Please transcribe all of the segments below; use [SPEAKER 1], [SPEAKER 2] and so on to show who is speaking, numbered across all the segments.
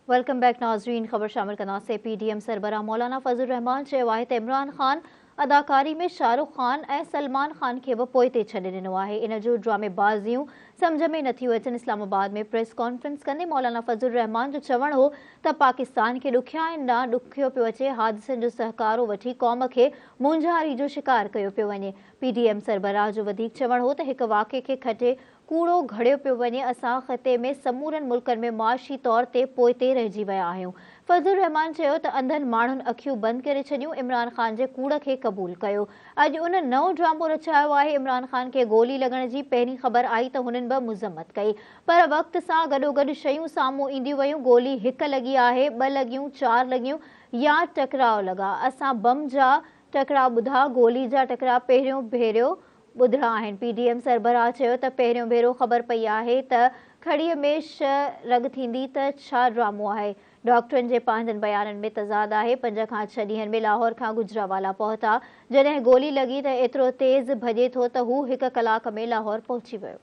[SPEAKER 1] Welcome back नाजरीन। खबर शामिल करना से पीडीएम सरबराह मौलाना फजल रहमान चयो आहे त इमरान खान अदाकारी में शाहरुख खान ऐं सलमान खान खे बि पोइ ते छॾे ॾिनो आहे। इन जो ड्रामेबाज़ियूं सम्झ में नथियूं अचनि। इस्लामाबाद में प्रेस कॉन्फ्रेंस कंदे मौलाना फजल रहमान जो चवणु हो त पाकिस्तान खे ॾुखियाईनि ॾांहुं ॾुखियो पियो अचे। हादिसनि जो सहकारो वठी क़ौम खे मुंझारी जो शिकार कयो पियो वञे। पीडीएम सरबराह जो वधीक चवणु हो त हिक वाक़े खे खटे कूड़ो घड़ियो पियो वञे। असां ख़िते में समूरनि मुल्कनि में मुआशी तौर ते पोइ ते रहिजी विया आहियूं। फजल रहमान चयो त अंधनि माण्हुनि अखियूं बंदि करे छॾियूं, इमरान ख़ान जे कूड़ खे क़बूल कयो। अॼु उन नओं ड्रामो रचायो आहे। इमरान ख़ान खे गोली लॻण जी पहिरीं ख़बर आई त हुननि बि मुज़म्मत कई, पर वक़्त सां गॾोगॾु शयूं साम्हूं ईंदियूं वयूं। गोली हिक लॻी आहे, ॿ लॻियूं, 4 लॻियूं या टकराव लॻा। असां बम जा टकराव ॿुधा, गोली जा टकराव पहिरियों भेरो ॿुधणा आहिनि। पीडीएम सरबराह चयो त पहिरियों भेरो ख़बर पई आहे त खड़ीअ में 6 रग थींदी त छा ड्रामो आहे। डॉक्टरनि जे पंहिंजनि बयाननि में तज़ाद आहे। 5 खां 6 ॾींहनि में लाहौर खां गुजरावाला पहुता। जॾहिं गोली लॻी त एतिरो तेज़ भॼे थो त हू 1 कलाक में लाहौर पहुची वियो।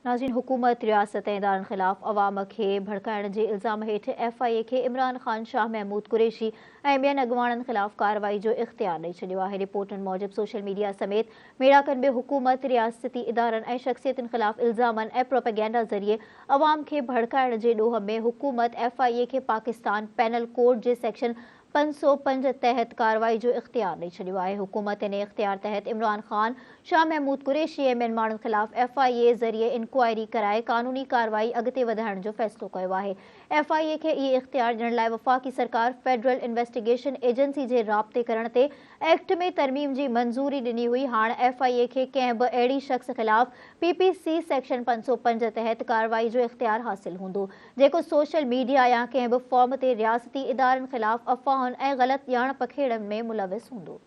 [SPEAKER 1] नाज़रीन, हुकूमत रियासत ऐं इदारनि ख़िलाफ़ अवाम खे भड़काइण जे इल्ज़ाम हेठि FIA खे इमरान ख़ान, शाह महमूद कुरैशी ऐं ॿियनि अॻुवाणनि ख़िलाफ़ कार्रवाई जो इख़्तियार ॾेई छॾियो आहे। रिपोर्टनि मूजिबि सोशल मीडिया समेत मेड़ाकनि में हुकूमत, रियासती इदारनि ऐं शख़्सियतुनि ख़िलाफ़ इल्ज़ामनि ऐं प्रोपेगेंडा ज़रिए अवाम खे भड़काइण जे ॾोह में हुकूमत FIA खे पाकिस्तान पैनल कोड जे सेक्शन 505 तहत कार्रवाई जो इख़्तियार ॾेई छॾियो आहे। हुकूमत इन इख़्तियार तहत इमरान ख़ान, शाह महमूद कुरैशी ऐं ॿियनि माण्हुनि ख़िलाफ़ FIA ज़रिए इंक्वायरी कराए कानूनी कार्रवाई अॻिते वधाइण जो फ़ैसिलो कयो आहे। FIA खे इहे इख़्तियार ॾियण लाइ वफ़ाक़ी सरकार फेडरल इन्वेस्टिगेशन एजेंसी जे राब्ते करण ते एक्ट में तरमीम जी मंज़ूरी ॾिनी हुई। हाणे FIA खे कंहिं बि अहिड़ी शख़्स ख़िलाफ़ PPC सेक्शन 505 तहत कार्रवाई जो इख़्तियार हासिल हूंदो, जेको सोशल मीडिया या कंहिं बि फॉर्म ते रियासती इदारनि ख़िलाफ़ अफ़वाहुनि ऐं ग़लति ॼाण पखेड़नि में मुलविस हूंदो।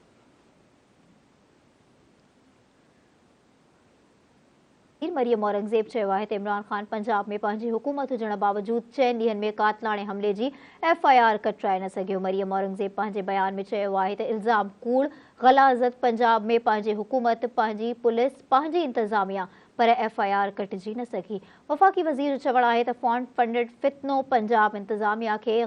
[SPEAKER 1] मरियम औरंगज़ेब चयो आहे त इमरान ख़ान पंजाब में पंहिंजी हुकूमत हुजण बावजूदि 4 ॾींहनि में कातलाणे हमले जी FIR कटराए न सघियो। मरियम औरंगज़ेब पंहिंजे बयान में चयो आहे त इल्ज़ाम कूड़, ग़लाज़त। पंजाब में पंहिंजी हुकूमत, पंहिंजी पुलिस, पंहिंजी इंतज़ामिया, पर FIR कटिजी न सघी। वफ़ाक़ी वज़ीर जो चवणु आहे त फंड फंडेड फितनो पंजाब इंतज़ामिया खे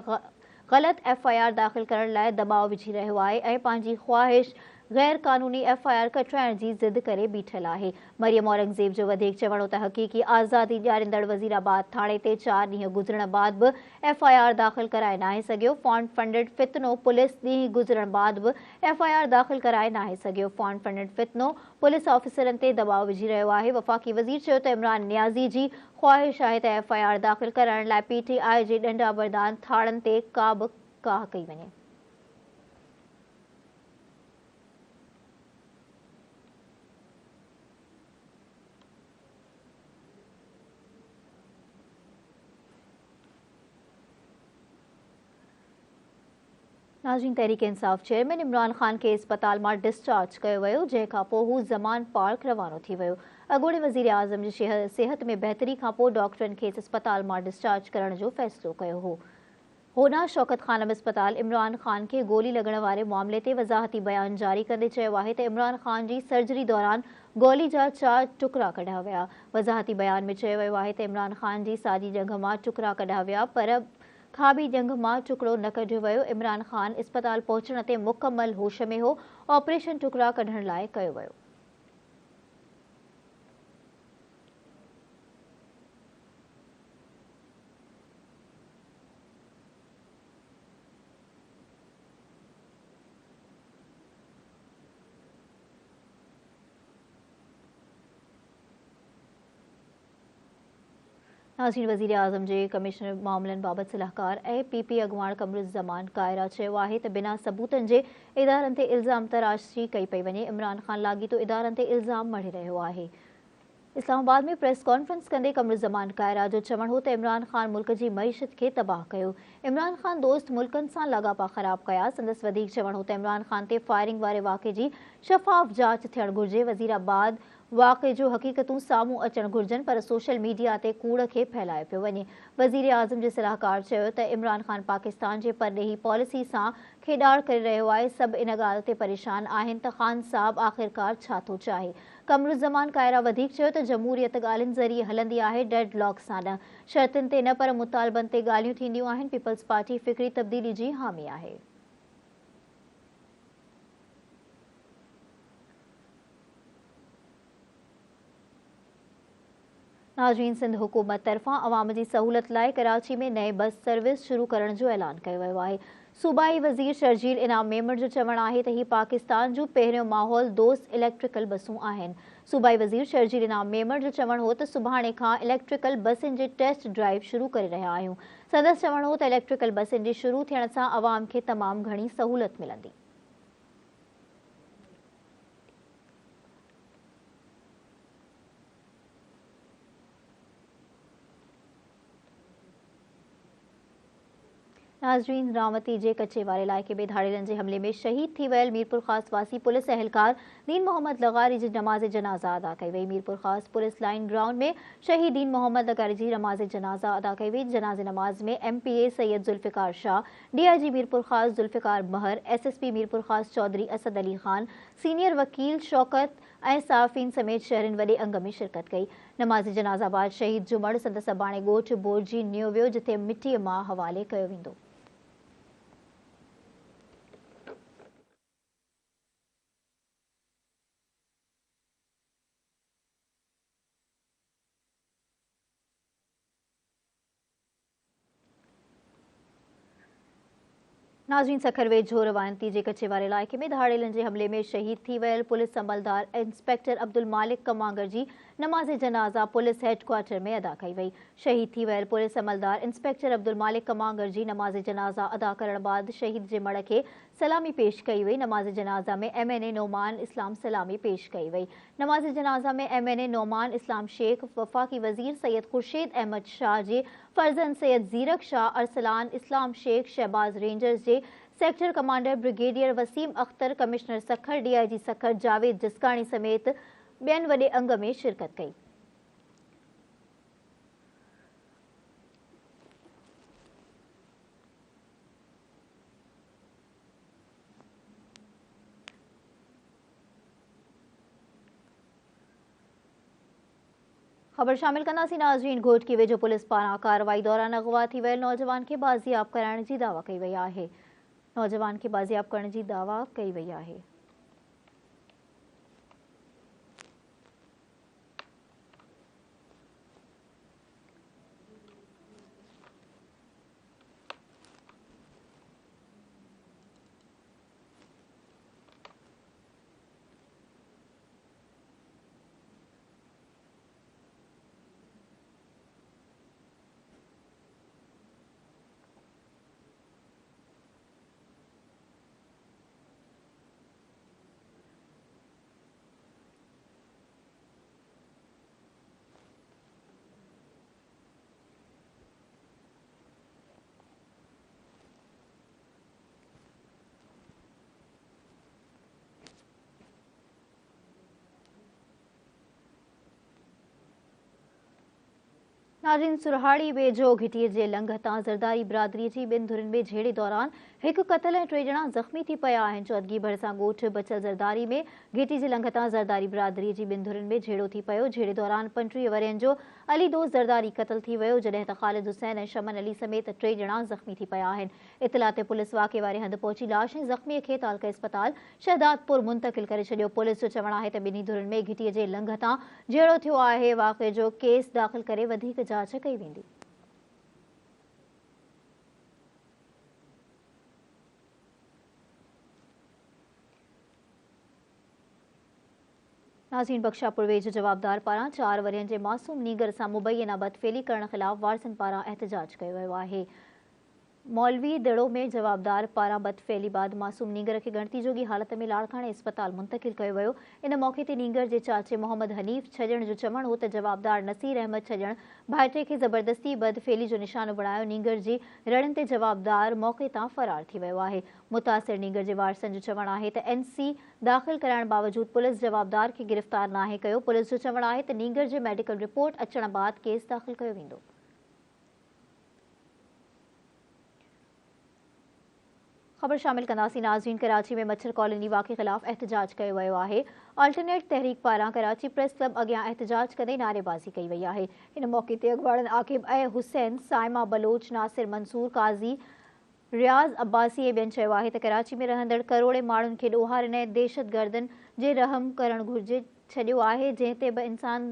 [SPEAKER 1] ग़लति FIR दाख़िल करण लाइ दबाव विझी रहियो आहे ऐं पंहिंजी ख़्वाहिश गैर कानूनी FIR कटराइण जी ज़िद करे बीठल आहे। मरियम औरंगज़ेब जो वधीक चवणो त हक़ीक़ी आज़ादी ॾियारींदड़ वज़ीराबाद थाणे ते 4 ॾींहं गुज़रण बाद बि FIR दाख़िल कराए नाहे सघियो। फंड फंडेड फितनो पुलिस ॾींहं गुज़रण बाद बि FIR दाख़िल कराए नाहे सघियो। फंड फंडेड फितनो पुलिस ऑफिसरनि ते दबाव विझी रहियो आहे। वफ़ाक़ी वज़ीर चयो त इमरान नियाज़ी जी ख़्वाहिश आहे त FIR दाख़िल कराइण लाइ PTI जे ॾंडा बरदान थाणनि ते का बि काह कई वञे। नाज़रीन, तहरीक इंसाफ़ चेयरमैन इमरान ख़ान खे इस्पताल मां डिस्चार्ज कयो वियो, जंहिंखां पोइ हू ज़मान पार्क रवानो थी वियो। अॻूणे वज़ीर आज़म जी सिहत में बहितरी खां पोइ डॉक्टरनि खेसि इस्पताल मां डिस्चार्ज करण जो फ़ैसिलो कयो हो। होना शौकत खानम इस्पताल इमरान ख़ान खे गोली लॻण वारे मामले ते वज़ाहती बयान जारी कंदे चयो आहे त इमरान ख़ान जी सर्जरी दौरान गोली जा 4 टुकड़ा कढिया विया। वज़ाहती बयान में चयो वियो आहे त इमरान ख़ान जी साॼी ॼंघ मां टुकड़ा कढिया विया, पर खाॿी ॼंघ मां टुकड़ो न कढियो वियो। इमरान ख़ान इस्पताल पहुचण ते मुकमल होश में हो। ऑपरेशन टुकड़ा कढण लाइ कयो वियो। नाज़रीन, वज़ीर आज़म जे कमिश्नर मामलनि बाबति सलाहकार ऐं PP अॻुवाण कमरुज़्ज़मान कायरा चयो आहे त बिना सबूतनि जे इदारनि ते इल्ज़ाम तराशी कई पई वञे। इमरान ख़ान लाॻीतो इदारनि ते इल्ज़ाम मढ़ी रहियो आहे। इस्लामाबाद में प्रेस कॉन्फ्रेंस कंदे कमरुज़्ज़मान कायरा जो चवणु हो त इमरान ख़ान मुल्क जी मईशत खे तबाह कयो। इमरान ख़ान दोस्त मुल्कनि सां लाॻापा ख़राब कया। संदसि वधीक चवणु हो त इमरान ख़ान ते फायरिंग वारे वाक़े जी शफ़ाफ़ जांच थियणु घुरिजे। वज़ीराबाद वाक़े जो हक़ीक़तूं साम्हूं अचण घुरिजनि, पर सोशल मीडिया ते कूड़ खे फैलायो पियो वञे। वज़ीर आज़म जे सलाहकार चयो त इमरान ख़ान पाकिस्तान जे परॾेही पॉलिसी सां खेॾाड़ करे रहियो आहे। सभु इन ॻाल्हि ते परेशान आहिनि त ख़ान साहब आख़िरकार छा थो चाहे। कमरुज़्ज़मान कायरा वधीक चयो त जमहूरियत ॻाल्हियुनि ज़रिए हलंदी आहे, डेड लॉक सां न। शर्तुनि ते न पर मुतालबनि ते ॻाल्हियूं थींदियूं आहिनि। पीपल्स पार्टी फ़िक्री तब्दीली जी हामी आहे। नाज़रीन, सिंध हुकूमत तरफ़ां अवाम जी सहूलत लाइ कराची में नए बस सर्विस शुरू करण जो ऐलान कयो वियो आहे। सूबाई वज़ीर शर्जील इनाम मेमण जो चवणु आहे त हीउ पाकिस्तान जूं पहिरियों माहौल दोस्त इलेक्ट्रिकल बसूं आहिनि। सूबाई वज़ीर शर्जील इनाम मेमण जो चवणु हो त सुभाणे खां इलेक्ट्रिकल बसियुनि जी टेस्ट ड्राइव शुरू करे रहिया आहियूं। संदसि चवणु हो त इलेक्ट्रिकल बसियुनि जी शुरू थियण सां अवाम खे तमामु घणी सहूलत मिलंदी। नाज़रीन, रामती जे कच्चे वारे इलाइक़े में धाड़ेलनि जे हमले में शहीद थी वियल मीरपुर ख़ास वासी पुलिस अहलकार दीन मोहम्मद लगारी जी नमाज़ जनाज़ा अदा कई वई। मीरपुर ख़ास पुलिस लाइन ग्राउंड में शहीद दीन मोहम्मद लगारी जी नमाज़ जनाज़ा अदा कई वई। जनाज़ नमाज़ में MPA सैयद जुल्फ़िकार शाह, DIG मीरपुर ख़ास जुल्फ़िकार महर, SSP मीरपुर ख़ास चौधरी असद अली ख़ान, सीनियर वकील शौकत ऐं साफ़ीन समेत शहरनि वॾे अंग में शिरकत कई। नमाज़ जनाज़ा बाद शहीद जो मड़ संदसि अबाणे ॻोठ बोरजी नियो वियो, जिथे मिटीअ मां हवाले कयो वेंदो। नाज़रीन, सखरवे झोर वायंती जे कच्चे वारे इलाइक़े में धाड़ेलनि जे हमले में शहीद थी वियल पुलिस अमलदार इंस्पेक्टर अब्दुल मालिक कमांगर जी नमाज़ जनाज़ा पुलिस हेडक्वार्टर में अदा कई वई। शहीद थी वियल पुलिस अमलदार इंस्पेक्टर अब्दुल मालिक कमांगर जी नमाज़ जनाज़ा अदा करण बाद शहीद जे मड़ खे सलामी पेश कई वई। नमाज़ जनाज़ा में MNA नोमान इस्लाम सलामी पेश कई वई। नमाज़ जनाज़ा में MNA नोमान इस्लाम शेख, वफ़ाक़ी वज़ीर सैयद खुर्शीद अहमद शाह जे फर्जंद सैयद ज़ीरक शाह, अरसलान इस्लाम शेख, शहबाज रेंजर्स जे sector commander brigadier Waseem Akhtar, commissioner Sukkur, DIG Sukkur Javed Jiskani समेत ॿियनि वॾे अंग में शिरकत कई। ख़बर शामिल कंदासीं। नाज़रीन, घोटकी वेझो पुलिस पारां कार्रवाई दौरान अगवा थी वियल नौजवान खे बाज़ियाब कराइण जी दावा कई वई आहे। नौजवान खे बाज़ियाब करण जी दावा कई वई आहे। नाज़रीन, सुरहाड़ी वेझो घिटीअ जे लंघ तां ज़रदारी बिरादरी जी ॿिनि धुरनि में झेड़े दौरान हिकु क़तल ऐं 3 ॼणा ज़ख़्मी थी पिया आहिनि। चौदगी भरिसां ॻोठ बचल ज़रदारी में घिटी जे लंघ तां ज़रदारी बिरादरी जी ॿिनि धुरनि में झेड़ो थी पियो। झेड़े दौरान 35 वरियनि जो अली दोस्त ज़रदारी क़तल थी वियो, जॾहिं त ख़ालिद हुसैन ऐं शमन अली समेत 3 ॼणा ज़ख़्मी थी पिया आहिनि। इतला ते पुलिस वाक़े वारे हंधि पहुची लाश ऐं ज़ख़्मीअ खे तालका इस्पताल शहदादपुर मुंतक़िल करे छॾियो। पुलिस जो चवणु आहे त ॿिन्ही धुरनि में घिटीअ जे लंघ तां झेड़ो थियो आहे। वाक़े जो केस दाख़िल करे वधीक जांच कई वेंदी। नाज़रीन, बख्शापुर वेझो जवाबदार पारां 4 वरियनि जे मासूम नीगर सां मुबैना बदफ़ेली करण ख़िलाफ़ वारसनि पारां एहतजाज कयो वियो आहे। मौलवी दड़ो में जवाबदार पारां बदफैली बाद मासूम नींगर के गणती जोगी हालत में लाड़काणे अस्पताल मुंतकिल कियो वियो। इन मौके ते नींगर जे चाचे मोहम्मद हनीफ छजण जो चवण हो त जवाबदार नसीर अहमद छजण भाइटे खे ज़बरदस्ती बदफैली जो निशानो बणायो। नींगर जी रड़नि ते जवाबदार मौके तां फरार थी वियो आहे। मुतासिर नींगर जे वारसनि जो चवण आहे त NC दाख़िल कराइण बावजूद पुलिस जवाबदार खे गिरफ़्तार नाहे कयो। पुलिस जो चवण आहे त नींगर जे मेडिकल रिपोर्ट अचण बाद केस दाख़िल कयो वेंदो। खबर शामिल कंदासीं। नाज़रीन, कराची में मच्छर कॉलोनी वाक़े ख़िलाफ़ एहतजाज कयो वियो आहे। अल्टरनेट तहरीक पारां कराची प्रेस क्लब अॻियां एहतजाज कंदे नारेबाज़ी कई वई आहे। इन मौक़े ते अॻवाणनि आकिब ए हुसैन, साइमा बलोच, नासिर मंसूर, काज़ी रियाज़ अब्बासी ऐं ॿियनि चयो आहे त कराची में रहंदड़ करोड़े माण्हुनि खे ॾोहारनि ऐं दहशतगर्दनि जे रहम करणु घुरिजे छॾियो आहे, जंहिं ते बि इंसान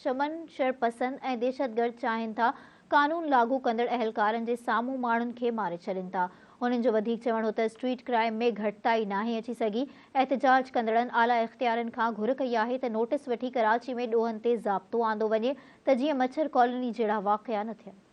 [SPEAKER 1] शमन शरपसंद ऐं दहशतगर्द चाहिनि था कानून लागू कंदड़ अहलकारनि जे साम्हूं माण्हुनि खे मारे छॾनि था। उन्हनि जो वधीक चवण हो त स्ट्रीट क्राइम में घटिताई नाहे अची सघी। एहतजाज कंदड़नि आला इख़्तियारनि खां घुर कई आहे त नोटिस वठी कराची में ॾोहनि ते ज़ाब्तो आंदो वञे त जीअं मच्छर कॉलोनी जहिड़ा वाक़िया न थियनि।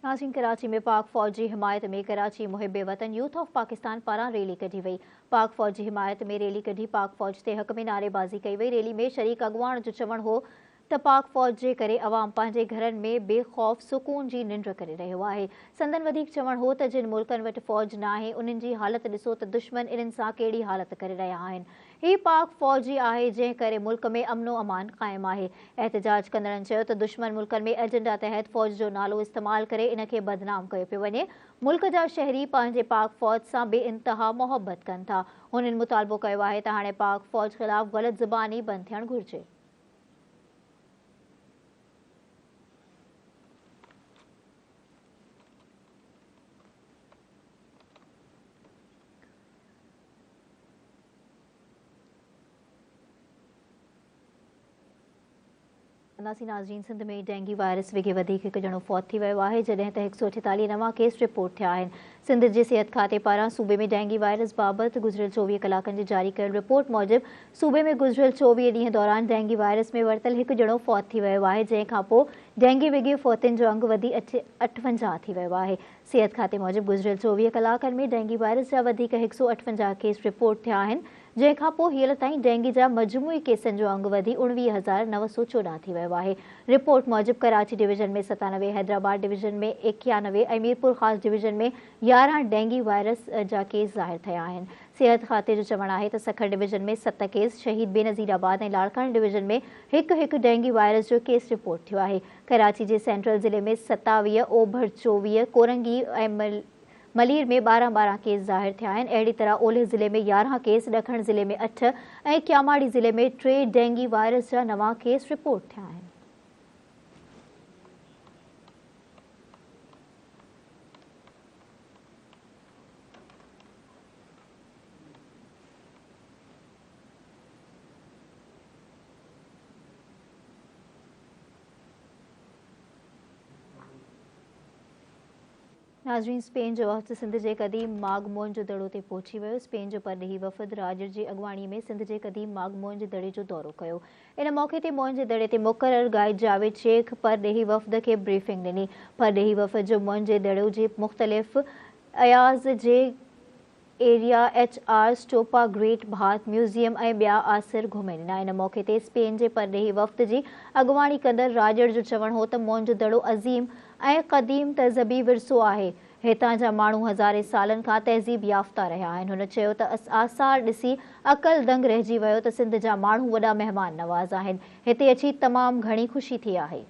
[SPEAKER 1] नाज़रीन, कराची में पाक फ़ौज जी हिमायत में कराची मुहिब वतन यूथ ऑफ पाकिस्तान पारां रैली कढी वई। पाक फ़ौज जी हिमायत में रैली कढी पाक फ़ौज ते हक़ में नारेबाज़ी कई वई। रैली में शरीक अॻवान जो चवण हो त पाक फ़ौज जे करे अवाम पंहिंजे घरनि में बेख़ौफ़ सुकून जी निंड करे रहियो आहे। संदन वधीक चवण हो त जिन मुल्कनि वटि फ़ौज नाहे उन्हनि जी हालत ॾिसो त दुश्मन इन्हनि सां कहिड़ी हालत करे रहिया आहिनि। ही पाक फ़ौज ई आहे जंहिं करे मुल्क में अमनो अमान क़ाइमु आहे। एहतजाज कंदड़नि चयो त दुश्मन मुल्कनि में एजेंडा तहत फ़ौज जो नालो इस्तेमालु करे इन खे बदनाम कयो पियो वञे। मुल्क जा शहरी पंहिंजे पाक फ़ौज सां बेइंतहा मोहबत कनि था। हुननि मुतालबो कयो आहे त हाणे पाक फ़ौज ख़िलाफ़ ग़लत ज़ुबानी बंदि थियणु घुरिजे। नाज़रीन, सिंध में डेंगी वायरस विघे वधीक हिकु ॼणो फौत थी वियो आहे, जॾहिं त 148 नवां केस रिपोर्ट थिया आहिनि। सिंध जे सिहत खाते पारां सूबे में डेंगी वायरस बाबति गुज़िरियल 24 कलाकनि जी जारी कयल रिपोर्ट मूजिबि सूबे में गुज़िरियल 24 ॾींहं दौरान डेंगी वायरस में वरितल हिकु ॼणो फौत थी वियो आहे, जंहिं खां पोइ डेंगी विघे फौतियुनि जो अंग वधी 58 थी वियो आहे। सिहत खाते मूजिबि गुज़िरियल 24 कलाकनि में डेंगी वायरस जा वधीक 158 केस रिपोर्ट थिया आहिनि, जंहिं खां पोइ हींअर ताईं डेंगी जा मजमूई केसनि जो अंग वधी 19,914 थी वियो आहे। रिपोर्ट मूजिबि कराची डिवीज़न में 97, हैदराबाद डिवीज़न में 91 ऐं मीरपुर ख़ासि डिवीज़न में 11 डेंगी वायरस जा केस ज़ाहिर थिया आहिनि। सिहत खाते जो चवणु आहे त सखर डिवीज़न में 7 केस, शहीद बेनज़ीराबाद ऐं लाड़काणे डिवीज़न में हिकु डेंगी वायरस जो केस रिपोर्ट थियो आहे। कराची जे सेंट्रल ज़िले में 27, ओभर 24, कोरंगी ऐं मलीर में 12 केस ज़ाहिर थिया आहिनि। अहिड़ी तरह ओलह ज़िले में 11 केस, ॾखण ज़िले में 8 ऐं क्यामाड़ी ज़िले में 3 डेंगी वायरस जा नवां केस रिपोर्ट थिया आहिनि। नाज़रीन, स्पेन जो वफ़द सिंध जे क़दीम मागमोन जो दड़ो ते पहुची वियो। स्पेन जो परॾेही वफ़द राजर जी अॻवाणी में सिंध जे क़दीम मागमोन जे दड़े जो दौरो कयो। इन मौक़े ते मोइन जे दड़े ते मुक़रर गाइड जावेद शेख परॾेही वफ़द खे ब्रीफिंग ॾिनी। परॾेही वफ़द जो मोइन जे दड़े जे मुख़्तलिफ़ अयाज़ जे एरिया HR स्टोपा ग्रेट भारत म्यूज़ियम ऐं ॿिया आसिर घुमे ॾिना। इन मौक़े ते स्पेन जे परॾेही वफ़द जी अॻवाणी कंदड़ राजर जो चवणु हो त मोइन जो दड़ो अज़ीम ऐं क़दीम तहज़ीबी विरसो आहे। हितां जा माण्हू हज़ारे सालनि खां तहज़ीब याफ़्ता रहिया आहिनि। हुन चयो त आसार ॾिसी अक़ल दंग रहिजी वियो त सिंध जा माण्हू वॾा महिमान नवाज़ आहिनि। हिते अची तमामु घणी ख़ुशी थी आहे।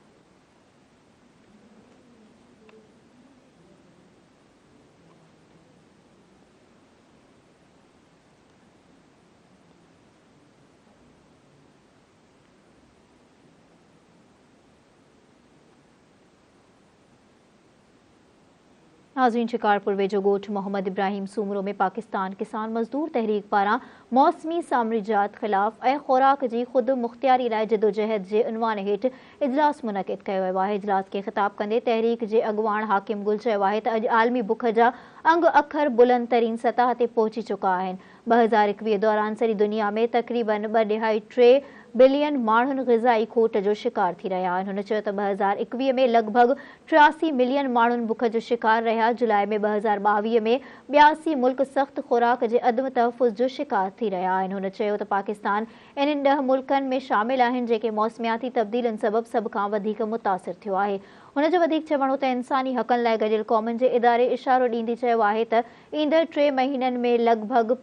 [SPEAKER 1] नाज़रीन, शिकारपुर वेझो ॻोठ मोहम्मद इब्राहिम सूमरो में पाकिस्तान किसान मज़दूर तहरीक पारां मौसमी सामरिजात ख़िलाफ़ ऐं ख़ुराक जी ख़ुद मुख़्तियारी लाइ जदोजहद जे उनवान हेठि इजलास मुनक़िद कयो वियो आहे। इजलास खे ख़िताब कंदे तहरीक जे अॻवान हाकिम गुल चयो आहे त अॼु आलमी बुख जा अंग अखर बुलंद तरीन सतह ते पहुची चुका आहिनि। 2021 दौरान सॼी दुनिया में तक़रीबन 2.3 बिलियन माण्हुनि ग़िज़ाई खोट जो शिकार थी रहिया आहिनि। हुन चयो त 2021 में लॻभॻि 83 मिलियन माण्हुनि बुख जो शिकार रहिया। जुलाई में 2022 में 82 मुल्क सख़्त खुराक जे अदम तहफ़ुज़ जो शिकार थी रहिया आहिनि। हुन चयो त पाकिस्तान इन्हनि 10 मुल्कनि में शामिल आहिनि जेके मौसमियाती तब्दीलियुनि सबबि सभ खां वधीक मुतासिर थियो आहे। हुन जो वधीक चवणो त इंसानी हक़नि लाइ गॾियल क़ौमुनि जे इदारे इशारो ॾींदे चयो आहे त ईंदड़ 3 महीननि में लॻभॻि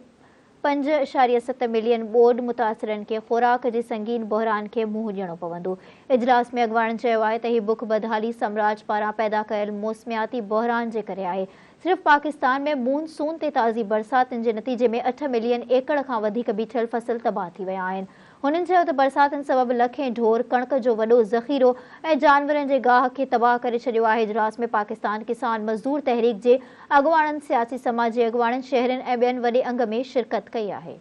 [SPEAKER 1] 5.7 मिलियन ॿोॾ मुतासिरनि खे खुराक जे संगीन बहिरान खे मुंहुं ॾियणो पवंदो। इजलास में अॻवाणनि चयो आहे त हीउ बुख बदहाली साम्राज पारां पैदा कयल मौसमियाती बहिरान जे करे आहे। सिर्फ़ पाकिस्तान में मूनसून ते ताज़ी बरसातुनि जे नतीजे में 8 मिलियन एकड़ खां वधीक बीठल फसल तबाह थी विया आहिनि। हुननि चयो त बरसातुनि सबबि लखें ढोर कणक जो वॾो ज़ख़ीरो ऐं जानवरनि जे गाह खे तबाह करे छॾियो आहे। इजलास में पाकिस्तान किसान मज़दूर तहरीक जे अॻवाणनि, सियासी समाजी अॻवाणनि, शहरनि ऐं ॿियनि वॾे अंग में शिरकत कई आहे।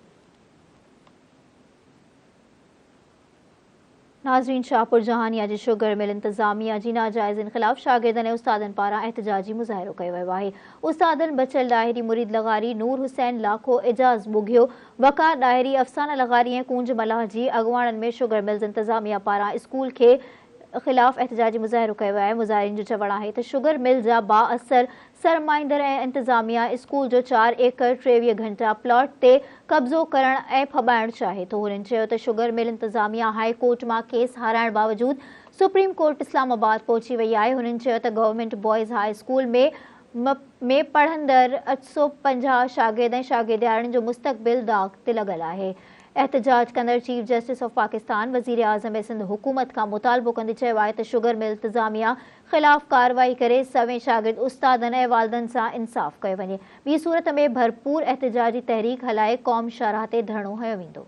[SPEAKER 1] नाज़रीन, शाहपुर जहानिया जी शुगर मिल इंतज़ामिया जी नाजाइज़नि ख़िलाफ़ शागिर्दनि ऐं उस्तादनि पारां एहतजाजी मुज़ाहिरो कयो वियो आहे। उस्तादनि बचल डाहिरी, मुरीद लगारी, नूर हुसैन लाखो, एजाज़ बुघियो, वक़ार डाहिरी, अफ़साना लगारी ऐं कूंज मलाह जी अॻवाणनि में शुगर मिल्स इंतज़ामिया पारां स्कूल के ख़िलाफ़ एहतजाजी मुज़ाहिरो कयो आहे। मुज़ाहिरीन जो चवणु आहे त शुगर मिल जा बाअसर सरमाईंदड़ ऐं इंतज़ामिया स्कूल जो 4 एकड़ 23 घंटा प्लॉट ते कब्ज़ो करण ऐं फॿाइण चाहे थो। हुननि चयो त शुगर मिल इंतज़ामिया हाई कोर्ट मां केस हाराइण बावजूद सुप्रीम कोर्ट इस्लामाबाद पहुची वई आहे। हुननि चयो त गवर्नमेंट बॉयज़ हाई स्कूल में पढ़ंदड़ 850 शागिर्द ऐं शागिर्दियाणियुनि जो मुस्तक़बिल दाग़ ते लॻल आहे। एहतजाज कंदड़ चीफ जस्टिस ऑफ पाकिस्तान वज़ीर आज़म ऐं सिंध हुकूमत खां मुतालबो कंदे चयो आहे त शुगर मिल इंतज़ामिया ख़िलाफ़ कार्रवाई करे सवें शागिर्द, उस्तादनि ऐं वालिदनि सां इंसाफ़ कयो वञे। ॿी सूरत में भरपूर एहतजाजी तहरीक हलाए क़ौम शाहराह ते धरणो हयो वेंदो।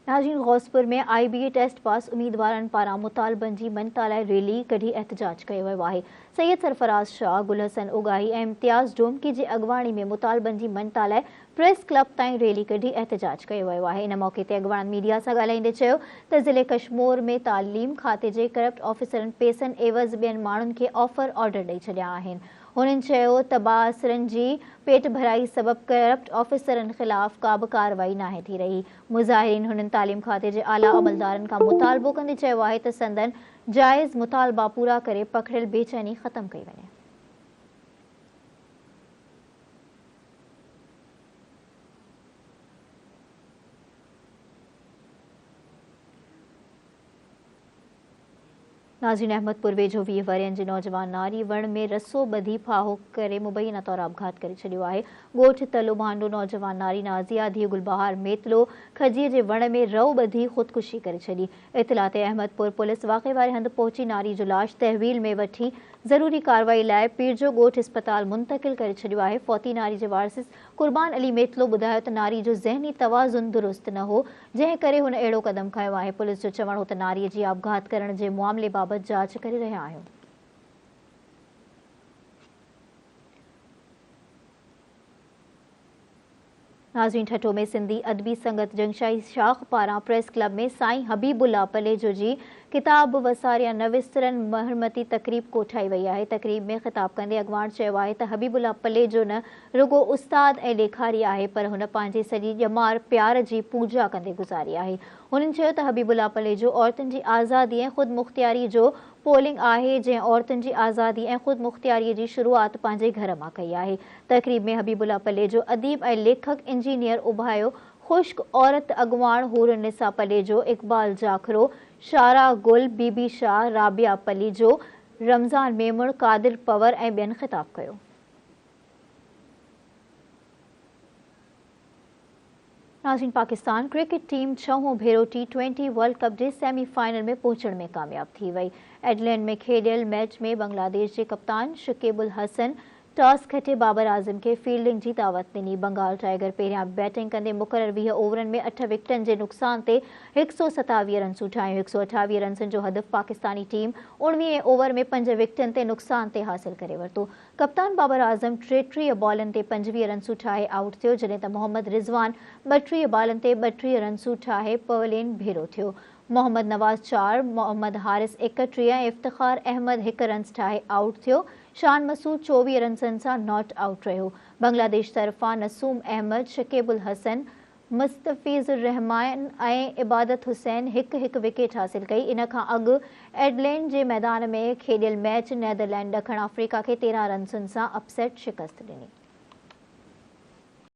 [SPEAKER 1] नाज़रीन, गौसपुर में IBA टेस्ट पास उम्मीदवारनि पारां मुतालबनि जी मनता लाइ रैली कढी एहतजाज कयो वियो आहे। सैयद सरफराज़ शाह, गुल हसन उगाही ऐं इम्तियाज़ डोमकी जी अॻवाणी में मुतालबनि जी मनता लाइ प्रेस क्लब ताईं रैली कढी एहतजाज कयो वियो आहे। इन मौक़े ते अॻवाणनि मीडिया सां ॻाल्हाईंदे चयो त ज़िले कश्मीर में तालीम खाते जे करप्ट ऑफिसरनि पैसनि एवज़ ॿियनि माण्हुनि खे ऑफर ऑर्डर ॾेई छॾिया आहिनि। हुननि चयो त बाअसरनि जी पेट भराई सबबि करप्ट ऑफिसरनि ख़िलाफ़ का बि कार्रवाई नाहे थी रही। मुज़ाहिरीन हुननि तालीम खाते जे आला अमलदारनि खां मुतालबो कंदे चयो आहे त संदन जाइज़ मुतालबा पूरा करे पखड़ियल बेचैनी ख़तम कई वञे। नाज़रीन, अहमदपुर वेझो 20 वरियनि जी नौजवान नारी वण में रसो ॿधी फाहो करे मुबैना तौर आपघात करे छॾियो आहे। ॻोठ तलो भांडो नौजवान नारी नाज़िया धीअ गुलबहार मेतलो खजीअ जे वण में रओ ॿधी ख़ुदकुशी करे छॾी। इतला ते अहमदपुर पुलिस वाक़े वारे हंधि पहुची नारी जो लाश तहवील में वठी ज़रूरी कार्रवाई लाइ पीरजो ॻोठ इस्पताल मुंतक़िल करे छॾियो आहे। फौती नारी जे वारिस कुर्बान अली मेतलो ॿुधायो त नारी जो ज़हनी तवाज़ुन दुरुस्त न हो, जंहिं करे हुन अहिड़ो क़दम खंयो आहे। पुलिस जो चवणु हो त नारीअ जी आपघात करण जे मामले बाबति जांच करे रहिया आहियूं। नाज़रीन, ठठो में सिंधी अदबी संगत जंगशाही शाख पारां प्रेस क्लब में साईं हबीबुल्ला पलेजो जी किताब वसारिया नविस्तरन महरमती तक़रीब कोठाई वई आहे। तक़रीब में ख़िताब कंदे अॻवान चयो आहे त हबीबुल्ला पलेजो न रुगो उस्ताद ऐं ॾेखारी आहे, पर हुन पंहिंजी सॼी ॼमार प्यार जी पूजा कंदे गुज़ारी आहे। हुननि चयो त हबीबुल्ला पलेजो औरतुनि जी आज़ादी ऐं ख़ुदि मुख़्तियारी जो पोलिंग आहे, जंहिं औरतुनि जी आज़ादी ऐं ख़ुदि मुख़्तियारीअ जी शुरूआति पंहिंजे घर मां कई आहे। तक़रीब में हबीबुल्ला पलेजो अदीब ऐं लेखक इंजीनियर उभायो खुश्क औरत अॻवान हूर निसा पलेजो, इक़बाल जाखरो, शारा गुल, बीबी शाह, राबिया पलीजो, रमज़ान मेमण, कादिर पवर ऐं ॿियनि ख़िताब कयो। नाज़रीन, पाकिस्तान क्रिकेट टीम 6हों भेरो T20 वर्ल्ड कप जे सेमीफाइनल में पहुचण में कामयाब थी वई। एडलैंड में खेॾियल मैच में बांग्लादेश जे कप्तान शकीब उल हसन टॉस खटे बाबर आज़म के फील्डिंग जी दावत ॾिनी। बंगाल टाइगर पहिरियां बैटिंग कंदे मुक़रर 20 ओवरनि में 8 विकेटनि जे नुक़सान ते 127 रन्सूं ठाहियूं। 128 रन्सनि जो हदफ़ पाकिस्तानी टीम 19 ओवर में 5 विकेटनि ते नुक़सान ते हासिल करे वरितो। कप्तान बाबर आज़म 33 बॉलनि ते 25 रन्सूं ठाहे आउट थियो, जॾहिं त मोहम्मद रिज़वान 32 बॉलनि ते 32 रन्सूं ठाहे पवेलियन भेरो थियो। मोहम्मद नवाज़ 4, मोहम्मद हारिस 31 ऐं इफ्तिखार अहमद 1 रन्स ठाहे आउट थियो। शान मसूद 24 रन्सनि सां नॉट आउट रहियो। बांग्लादेश तरफ़ां नसूम अहमद, शकीब उल हसन, मुस्तफ़िज़ुर रहमान ऐं इबादत हुसैन हिकु विकेट हासिल कई। इन खां अॻु एडलेड जे मैदान में खेॾियल मैच नीदरलैंड ॾखण अफ्रीका खे 13 रन्सनि सां अपसेट शिकस्त ॾिनी।